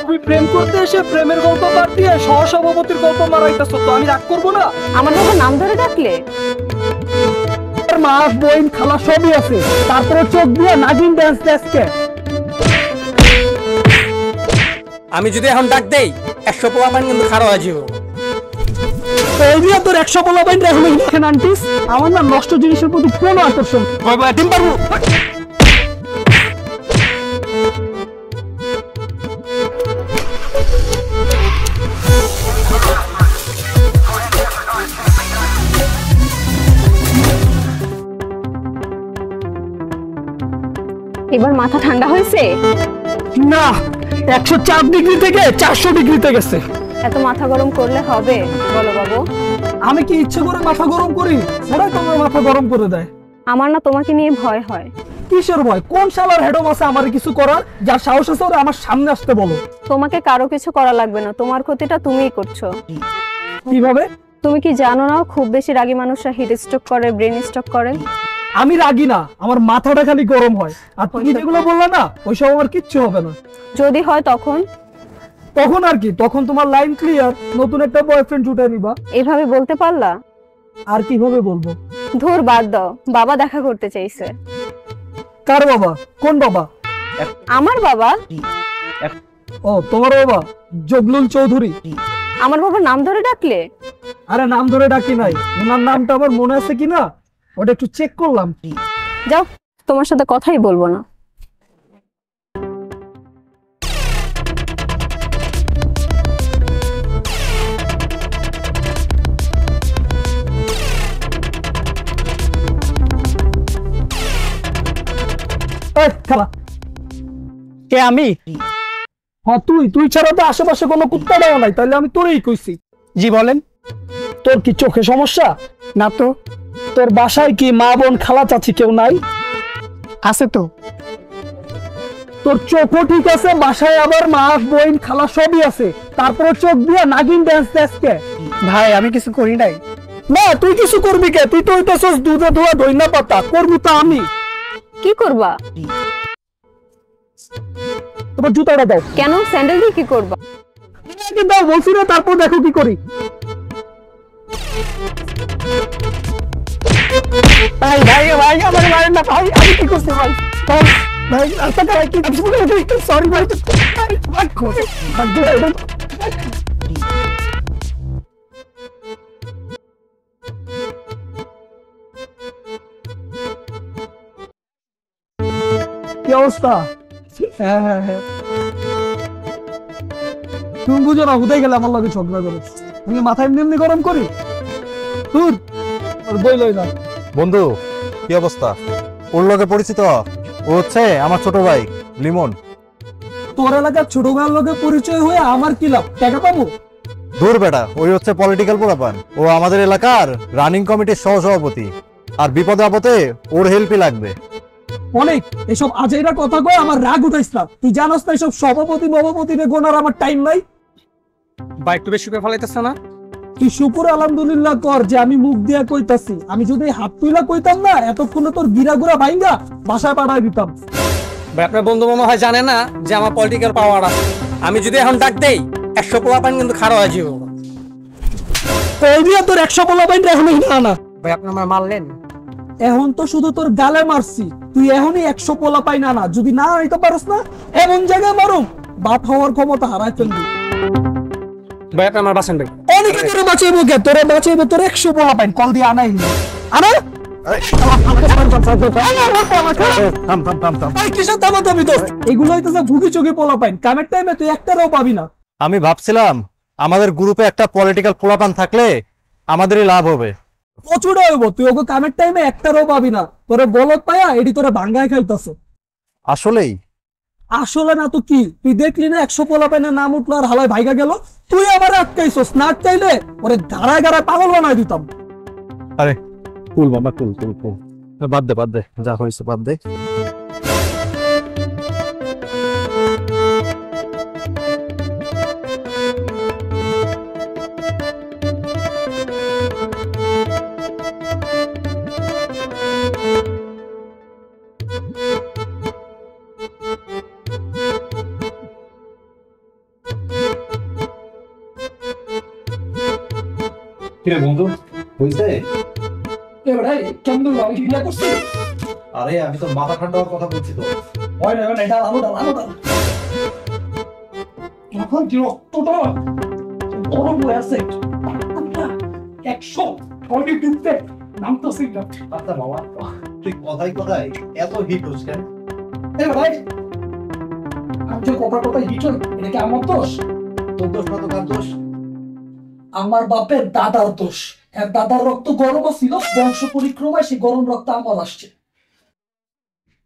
তুমি প্রেম করতে এসে প্রেমের গল্প বাদ দিয়ে সহসভাপতির গল্প মারাইতেছো, তো আমি রাগ করবো না? আমার বাবা নাম ধরে ডাকলে? মা বোন খালা সবই আছে, তারপরে চোখ দিয়ে নাগিন ডান্স দেখতে। আমি যদি এখন ডাক দেই 100 পোলা পান কিন্তু খারাপ হয়ে যাবো। এই দিয়ে তোর 100 পোলা বাইন রাখলো এখানে আন্টিস। আমার না নষ্ট জিনিসের প্রতি কোনো আকর্ষণ। কই ভাই ডিম পারবো। এবার মাথা ঠান্ডা হয়েছে? না, 104 ডিগ্রি থেকে 400 ডিগ্রিতে গেছে। এত মাথা গরম করলে হবে? বলো বাবু। আমি কি ইচ্ছে করে মাথা গরম করি? ওরাই তোমার মাথা গরম করে দেয়। আমার না তোমাকে নিয়ে ভয় হয়। কিসের ভয়? কোন শালার হেডম আছে আমার কিছু করার? যার সাহস আছে ওরা আমার সামনে আসতে বলো। তোমাকে কারো কিছু করা লাগবে না, তোমার ক্ষতিটা তুমিই করছো। কিভাবে? তুমি কি জানো না খুব বেশি রাগী মানুষরা হিট স্ট্রোক করে, ব্রেন স্ট্রোক করে? আমি রাগি না, আমার মাথাটা খালি গরম হয়। আর তুমি যেগুলো বললে না, ওইসব আমার কিচ্ছু হবে না। যদি হয় তখন? তখন আর কি, তখন তোমার লাইন ক্লিয়ার, নতুন একটা বয়ফ্রেন্ড জুটে নিবা। এভাবে বলতে পারলা? আর কিভাবে বলবো? ধুর বাদ দাও, বাবা দেখা করতে চাইছে। কার বাবা? কোন বাবা? আমার বাবা। ও তোমার বাবা জগলুল চৌধুরী? আমার বাবার নাম ধরে ডাকলে? আরে নাম ধরে ডাকি নাই, ওনার নামটা আমার মনে আছে কিনা ওটা একটু চেক করলাম। যাও, তোমার সাথে কথাই বলবো না। কে আমি? হ্যাঁ তুই ছাড়া তো আশেপাশে কোনো কুত্তাটাও নাই, তাহলে আমি তোরেই কইছি। জি বলেন। তোর কি চোখে সমস্যা? না তো। তোর বাসায় কি মা বোন খালা চাচি কেউ নাই? আছে তো। তোর চোখও ঠিক আছে, বাসায় আবার মা বোন খালা সবই আছে, তারপরে চোখ দিয়ে নাগিন ডান্স দেখতে। ভাই আমি কিছু করি নাই। না তুই কিছু করবি কে? তুই তো হইতেছস দুধে ধোয়া দইনা পাতা, করবি তো আমি। কি করবা? তোমার জুতাটা দাও। কেন? স্যান্ডেল দিয়ে কি করবা? দাও বলছি না, তারপর দেখো কি করি। ভাই ভাই ভাই আমার মারেন না ভাই, আমি কি করতে ভাই? ভাই আচ্ছা ভাই কি সরি ভাই। কি অবস্থা? হ্যাঁ হ্যাঁ হ্যাঁ, তুমি বুঝো না, হুদাই গেলে আমার লগে ঝগড়া করে। আমি মাথা এমনি এমনি গরম করি? দূর বই লই না। বন্ধু কি অবস্থা? ওর লগে পরিচিত? ও হচ্ছে আমার ছোট ভাই লিমন। তোর এলাকার ছোট ভাইয়ের লগে পরিচয় হয়ে আমার কি লাভ? টাকা পাবো? দূর বেটা, ওই হচ্ছে পলিটিক্যাল পোলাপান। ও আমাদের এলাকার রানিং কমিটির সহসভাপতি, আর বিপদে আপদে ওর হেল্পই লাগবে। অনেক এসব আজেরা কথা কয় আমার রাগ উঠাইস না। তুই জানোস না এসব সভাপতি মহাপতি রে গোনার আমার টাইম নাই। ভাই একটু বেশি করে ফলাইতেছ না? তুই শুকুর আলহামদুলিল্লাহ কর যে আমি মুখ দিয়া কইতাছি। আমি যদি হাত তুইলা কইতাম না, এতক্ষণে তোর গিরা গুড়া ভাইঙ্গা বাসায় পাঠাই দিতাম। ভাই আপনার বন্ধু মনে হয় জানে না যে আমার পলিটিক্যাল পাওয়ার আছে। আমি যদি এখন ডাক দেই 100 পোলা পান কিন্তু খারাপ হয়ে যাবো। কই দিয়া তোর 100 পোলা বাইন এখন না না। ভাই আপনি আমার মারলেন? এখন তো শুধু তোর গালে মারছি, তুই এখনই 100 পোলা পাই না না। যদি না হইতে পারস না, এমন জায়গায় মারুম বাপ হওয়ার ক্ষমতা হারাই ফেলবি। ভাই আপনি আমার বাঁচান ভাই। অনেকে তোরে বাঁচাইবো কে? তোরে বাঁচাইবো তোর 100 পোলা পাইন কল দিয়ে আনাই নি। আরে এগুলো হইতেছে ভুগি চোখে পোলা পাইন। কামের টাইমে তুই একটারও পাবি না। আমি ভাবছিলাম আমাদের গ্রুপে একটা পলিটিক্যাল পোলাপান থাকলে আমাদেরই লাভ হবে। প্রচুর হইব, তুই ওকে কামের টাইমে একটারও পাবি না। তোরে বলত পায়া এটি তোরে ভাঙ্গায় খাইতেছ। আসলেই আসলে না তো কি? তুই দেখলি না 100 পোলা পাইনের নাম উঠলো আর হালায় ভাইগা গেল। তুই আবার আটকাইছস। না আটকাইলে ওরে ধারায় ধারায় পাগল বানাই দিতাম। আরে কুল বাবা কুল কুল কুল, বাদ দে যা হয়েছে বাদ দে। কিরে বন্ধু হইছে? ভাই কেমন আমি ভিডিও করছি? আরে আমি তো মাথা ঠান্ডা হওয়ার কথা বলছি তো। হয় না এটা আলো এখন কি রক্তটা গরম হয়ে আছে 100 কোটি দিতে নামতেছি না। আচ্ছা মামা, তুই কথাই কথাই এত হিট হোস কেন? ভাই আমি যে কথা হিট হই এটা কি আমার দোষ? তোর দোষ না তো কার দোষ? আমার বাপের দাদার দোষ। হ্যাঁ, দাদার রক্ত গরম ছিল, বংশ পরিক্রমায় সেই গরম রক্ত আমার আসছে।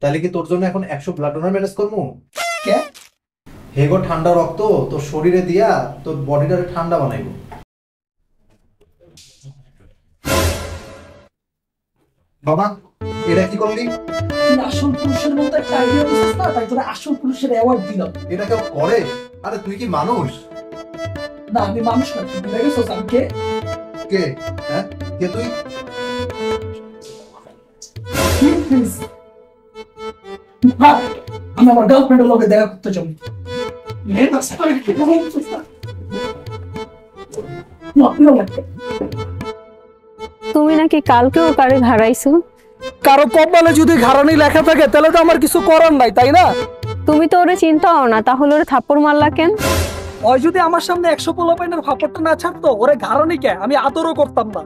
তাহলে কি তোর জন্য এখন 100 ব্লাড ডোনার ম্যানেজ করবো? কে? হেগো ঠান্ডা রক্ত তোর শরীরে দিয়া তোর বডিটারে ঠান্ডা বানাইবো। বাবা এটা কি করলি? তুই আসল পুরুষের মতো একটা আইডিয়া দিছিস না, তাই তোরা আসল পুরুষের অ্যাওয়ার্ড দিলাম। এটা কেউ করে? আরে তুই কি মানুষ? না আমি মানুষ না, তুই ভুলে গেছিস আমি কে? কে? হ্যাঁ কে তুই? হ্যাঁ, আমি আমার গার্লফ্রেন্ডের লগে দেখা করতে চাই। তুমি নাকি কালকেও কারে ঘাড়াইছো? কারো কপালে যদি ঘাড়ানি লেখা থাকে তাহলে তো আমার কিছু করার নাই, তাই না? তুমি তো ওরে চিন্তাও না, তাহলে ওরে থাপ্পড় মারলা কেন? ওই যদি আমার সামনে 100 পোলাপাইনের ফাপড়টা না ছাড়তো, ওরে ঘাড়ানি কে আমি আদরও করতাম না।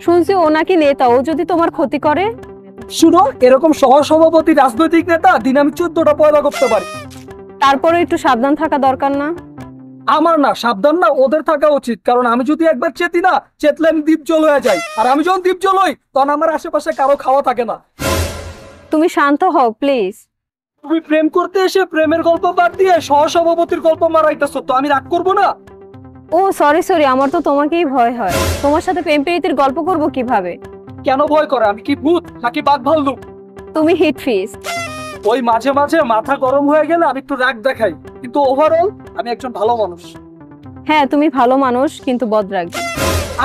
শুনছি ও নাকি নেতা, ও যদি তোমার ক্ষতি করে? শুনো, এরকম সহসভাপতি রাজনৈতিক নেতা দিন আমি 14টা পয়দা করতে পারি। তারপরে একটু সাবধান থাকা দরকার না? আমার না সাবধান না, ওদের থাকা উচিত। কারণ আমি যদি একবার চেতি না, চেতলে আমি দ্বীপজল হয়ে যাই। আর আমি যখন দ্বীপজল হই তখন আমার আশেপাশে কারো খাওয়া থাকে না। তুমি শান্ত হও প্লিজ। তুমি প্রেম করতে এসে প্রেমের গল্প বাদ দিয়ে সহসভাপতির গল্প মারাইতেছো, তো আমি রাগ করবো না? ও সরি, আমার তো তোমাকেই ভয় হয়। তোমার সাথে প্রেম প্রীতির গল্প করব কিভাবে? কেন ভয় করে? আমি কি ভূত নাকি বাঘ ভাল্লুক? তুমি হিট ফিস। ওই মাঝে মাঝে মাথা গরম হয়ে গেলে আমি একটু রাগ দেখাই, কিন্তু ওভারঅল আমি একজন ভালো মানুষ। হ্যাঁ তুমি ভালো মানুষ, কিন্তু বদরাগী।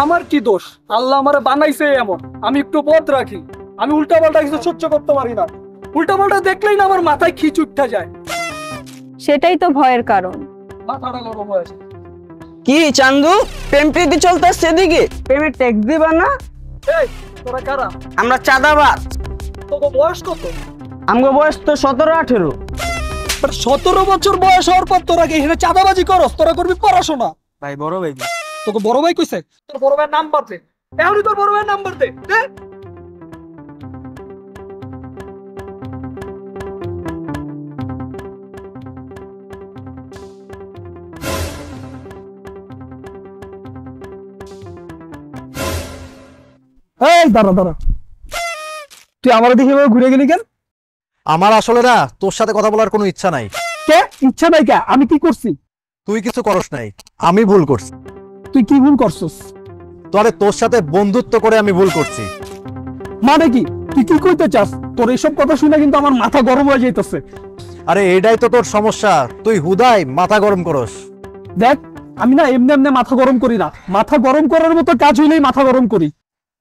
আমার কি দোষ? আল্লাহ আমারে বানাইছে এমন, আমি একটু বদ রাখি। আমি উল্টাপাল্টা কিছু সহ্য করতে পারি না। উল্টাপাল্টা দেখলেই না আমার মাথায় খিচ উঠতে যায়। সেটাই তো ভয়ের কারণ। মাথাটা গরম হয়ে যায়। কি চান্দু, প্রেম প্রীতি চলতেছে সেদিকে? প্রেমের ট্যাক্স দিবা না? এই তোরা কারা? আমরা চাঁদাবাজ। তোর বয়স কত? আমার বয়স তো 17-18। 17 বছর বয়স হওয়ার পর তোরা কি এখানে চাঁদাবাজি করস? তোরা করবি পড়াশোনা। ভাই বড় ভাই। তোকে বড় ভাই কইছে? তোর বড় ভাইয়ের নাম্বার দে, এখনই তোর বড় ভাইয়ের নাম্বার দে। এই দাঁড়া, তুই আমার দিকে এভাবে ঘুরে গেলি কেন? আমার আসলে না তোর সাথে কথা বলার কোনো ইচ্ছা নাই। কে ইচ্ছা নাই কে? আমি কি করছি? তুই কিছু করস নাই, আমি ভুল করছি। তুই কি ভুল করছিস? তোর সাথে বন্ধুত্ব করে আমি ভুল করছি। মানে কি? তুই কি কইতে চাস? তোর এইসব কথা শুনে কিন্তু আমার মাথা গরম হয়ে যাইতেছে। আরে এটাই তো তোর সমস্যা, তুই হুদাই মাথা গরম করস। দেখ, আমি না এমনি এমনি মাথা গরম করি না। মাথা গরম করার মতো কাজ হইলেই মাথা গরম করি।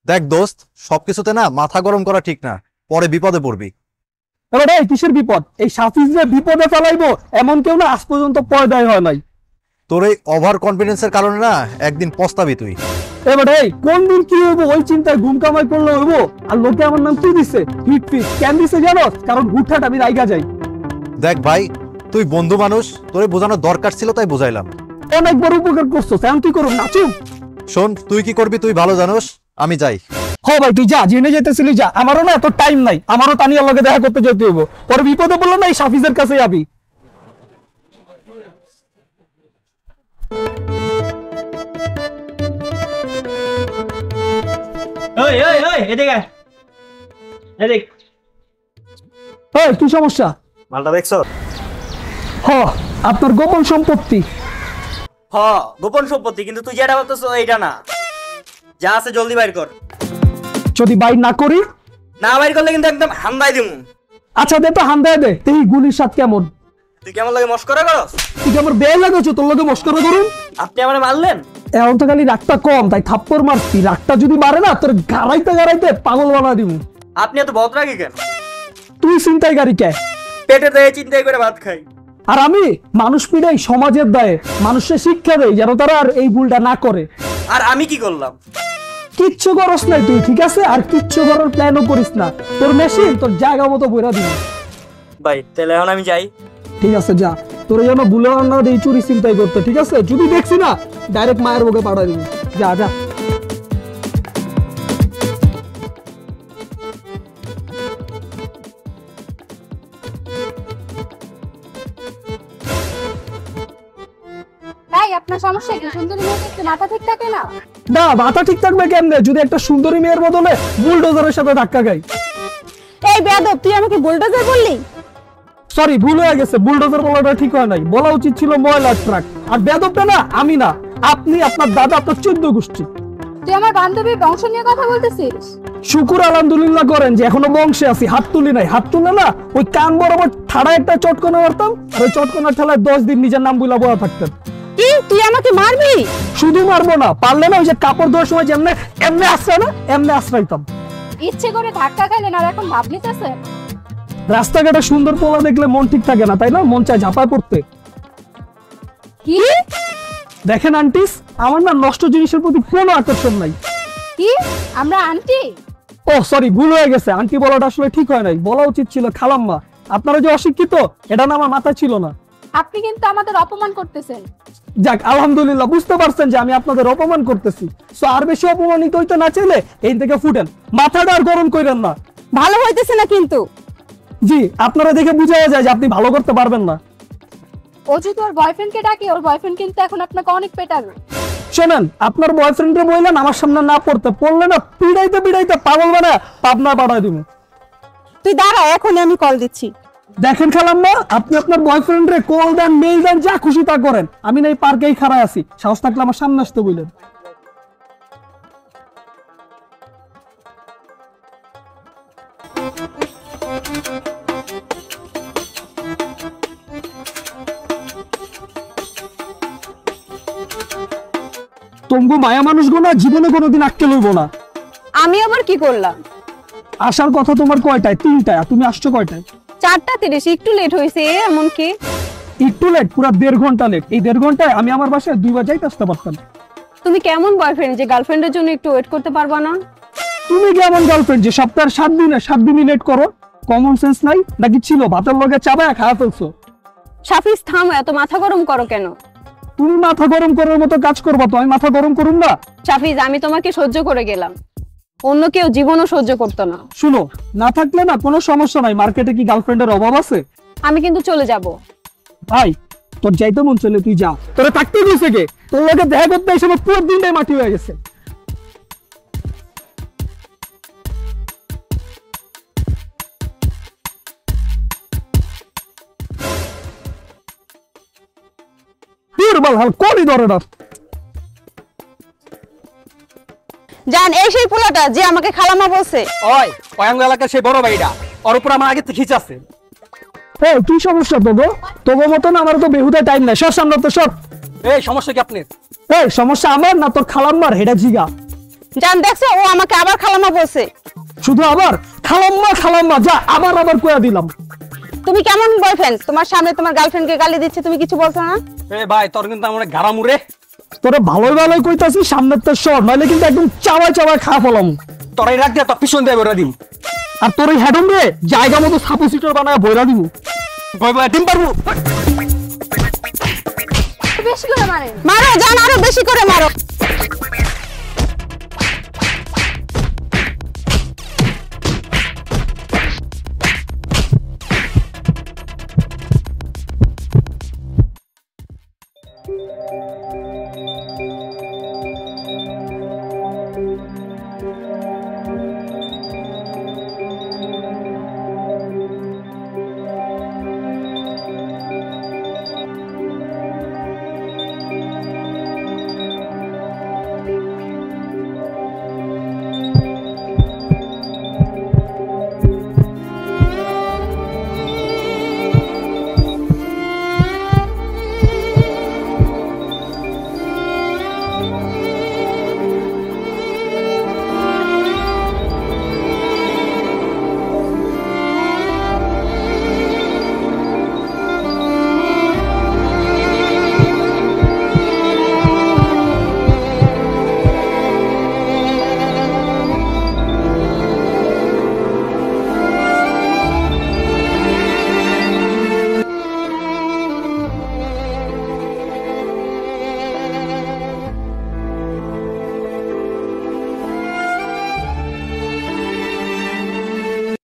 দেখ দোস্ত, সবকিছুতে না মাথা গরম করা ঠিক না, পরে বিপদে পড়বি। এবার এই কিসের বিপদ? এই সাফিজ যে বিপদে ফেলাইবো এমন কেউ না আজ পর্যন্ত পয়দাই হয় নাই। তোর এই ওভার কনফিডেন্সের কারণে না একদিন পস্তাবি তুই। এবার এই কোন দিন কি হইবো ওই চিন্তায় ঘুম কামাই করলে হইবো। আর লোকে আমার নাম কি দিছে? হিট ফিস। কেন দিছে জানো? কারণ হুটহাট আমি রাইগা যাই। দেখ ভাই, তুই বন্ধু মানুষ, তোরে বোঝানোর দরকার ছিল তাই বুঝাইলাম। অনেক বড় উপকার করছো, এখন কি করুন নাচুম? শোন, তুই কি করবি তুই ভালো জানোস, আমি যাই। হ ভাই তুই যা, জেনে যেতেছিলি যা। আমারও না এত টাইম নাই, আমারও তানিয়ার লগে দেখা করতে যেতে হইব। পরে বিপদে বললো না এই সাফিজের কাছে যাবি। এই কি সমস্যা? মালটা দেখছো? হ, আপনার গোপন সম্পত্তি। হ, গোপন সম্পত্তি, কিন্তু তুই যেটা ভাবতেছো এইটা না। যা আছে জলদি বাইর কর। যদি বাইর না করি? না বাইর করলে কিন্তু একদম হান্দাই দিমু। আচ্ছা দে তো, হান্দায় দে। এই গুলির স্বাদ কেমন? তুই কেমন লাগে মস্করা করস? তুই কি আমার বেয়ে লাগাচ্ছ? তোর লগে মস্করা করুন? আপনি আমারে মারলেন? এখন তো খালি রাগটা কম তাই থাপ্পড় মারছি। রাগটা যদি মারে না তোর গাড়াইতে পাগল বানা দিব। আপনি এত বদরাগী কেন? তুই চিন্তাই গাড়ি কে? পেটের দায়ে চিন্তাই করে ভাত খাই। আর আমি মানুষ পিড়াই সমাজের দায়ে মানুষের শিক্ষা দেই যেন তারা আর এই ভুলটা না করে। আর আমি কি করলাম? কিচ্ছু করস নাই তুই, ঠিক আছে? আর কিচ্ছু করার প্ল্যানও করিস না। তোর মেশিন তোর জায়গা মতো বইরা দিবি। ভাই তাহলে এখন আমি যাই। ঠিক আছে যা, তোর যেন ভুলে না এই চুরি চিন্তাই করতে, ঠিক আছে? যদি দেখছি না ডাইরেক্ট মায়ের বুকে পাঠা দিবি। যা যা। তাই আপনার সমস্যা কি? সুন্দরী মেয়ে দেখতে মাথা ঠিক থাকে না? না, মাথা ঠিক থাকবে কেমনে যদি একটা সুন্দরী মেয়ের বদলে বুলডোজারের সাথে ধাক্কা খাই? এই বেয়াদব, তুই আমাকে বুলডোজার বললি? সরি, ভুল হয়ে গেছে। বুলডোজার বলাটা ঠিক হয় নাই, বলা উচিত ছিল ময়লার ট্রাক। আর বেদবটা না আমি না, আপনি, আপনার দাদা, আপনার 14 গোষ্ঠী। তুই আমার বান্ধবীর বংশ নিয়ে কথা বলতেছিস? শুকুর আলহামদুলিল্লাহ করেন যে এখনো বংশে আছি, হাত তুলি নাই। হাত তুলে না ওই কান বরাবর ঠাড়া একটা চটকনা মারতাম, আর ওই চটকনার ঠেলায় 10 দিন নিজের নাম বুলা বয়া থাকতেন। কি তুই আমাকে মারবি? শুধু মারবো না, পারলে না ওই যে কাপড় ধোয়ার সময় যেমনে এমনি আশ্রয় না এমনি আশ্রয়তাম। ইচ্ছে করে ধাক্কা খাইলেন আর এখন ভাব নিতেছেন? রাস্তাঘাটে সুন্দর পোলা দেখলে মন ঠিক থাকে না, তাই না? মন চায় ঝাঁপায় পড়তে। কি দেখেন আন্টিস, আমার না নষ্ট জিনিসের প্রতি কোনো আকর্ষণ নাই। কি আমরা আন্টি? ও সরি, ভুল হয়ে গেছে। আন্টি বলাটা আসলে ঠিক হয় নাই, বলা উচিত ছিল খালাম্মা। আপনারা যে অশিক্ষিত এটা না আমার মাথায় ছিল না। আপনি কিন্তু আমাদের অপমান করতেছেন। যাক আলহামদুলিল্লাহ, বুঝতে পারছেন যে আমি আপনাদের অপমান করতেছি। সো আর বেশি অপমানিত হইতে না চাইলে এই থেকে ফুটেন, মাথাটা আর গরম করেন না। ভালো হইতেছে না কিন্তু। জি, আপনারা দেখে বুঝা যায় যে আপনি ভালো করতে পারবেন না। ও যদি ওর বয়ফ্রেন্ডকে ডাকে, ওর বয়ফ্রেন্ড কিন্তু এখন আপনাকে অনেক পেটাবে। শোনেন, আপনার বয়ফ্রেন্ডে বললেন আমার সামনে না পড়লে না পিড়াইতে পিড়াইতে পাগল বানা পাবনা পাঠায় দিব। তুই দাঁড়া, এখনই আমি কল দিচ্ছি। দেখেন খালাম্মা, আপনি আপনার বয়ফ্রেন্ডে কল দেন, মেইল দেন, যা খুশি তা করেন। আমি না এই পার্কেই খাড়ায় আছি, সাহস থাকলে আমার সামনে আসতে বললেন। তঙ্গু মায়া মানুষ গো না, জীবনে কোনোদিন আটকে লইব না। আমি আবার কি করলাম? আসার কথা তোমার কয়টায়? 3টায়। আর তুমি আসছো কয়টায়? 4:30। একটু লেট হয়েছে। এমন কি? একটু লেট? পুরো 1.5 ঘন্টা লেট। এই 1.5 ঘন্টায় আমি আমার বাসায় 2 বার যাইতে আসতে পারতাম। তুমি কেমন বয়ফ্রেন্ড যে গার্লফ্রেন্ডের জন্য একটু ওয়েট করতে পারবা না? তুমি কেমন গার্লফ্রেন্ড যে সপ্তাহের 7 দিনই লেট করো? কমন সেন্স নাই নাকি? ছিল ভাতের লগে চাবায় খাওয়া ফেলছো। সাফিস থামো, এত মাথা গরম করো কেন? তুমি মাথা গরম করার মতো কাজ করবা তো আমি মাথা গরম করুম না? সাফিজ, আমি তোমাকে সহ্য করে গেলাম, অন্য কেউ জীবনও সহ্য করতো না। শুনো, না থাকলে না কোনো সমস্যা নাই। মার্কেটে কি গার্লফ্রেন্ডের অভাব আছে? আমি কিন্তু চলে যাব। ভাই তোর যাইতে মন চলে তুই যা, তোরা থাকতে দিয়েছে কে? তোর লোকে দেখা করতে এসে আমার পুরো দিনটাই মাটি হয়ে গেছে। কোনই ধরে না। জান, এই সেই পোলাটা যে আমাকে খালামা বলছে। ওই পয়াঙ্গ এলাকার সেই বড় ভাইটা, ওর উপর আমার আগে থেকে খিচ আছে। এই কি সমস্যা তোগো? তোগো মতন আমার তো বেহুদা টাইম নাই। সব সামনে তো সব। এই সমস্যা কি আপনার? এই সমস্যা আমার না তোর খালাম্মার, হেডা জিগা। জান দেখছো, ও আমাকে আবার খালামা বলছে। শুধু আবার খালাম্মা যা আবার কয়া দিলাম। তুমি কেমন বয়ফ্রেন্ড? তোমার সামনে তোমার গার্লফ্রেন্ডকে গালি দিচ্ছে, তুমি কিছু বলছো না? এ ভাই তোর কিন্তু আমার গাড়া মুড়ে। তোরা ভালোই কইতাছি, সামনের তো সর, নইলে কিন্তু একদম চাওয়ায় খা ফেলাম। তোরাই রাখ দিয়ে তোর পিছন দিয়ে বেরো দিম। আর তোর এই হেডম রে জায়গা মতো সাপোসিটর বানায় বইরা দিব। ভয় ভয় ডিম পারবো। বেশি করে মারেন। মারো জান, আরো বেশি করে মারো।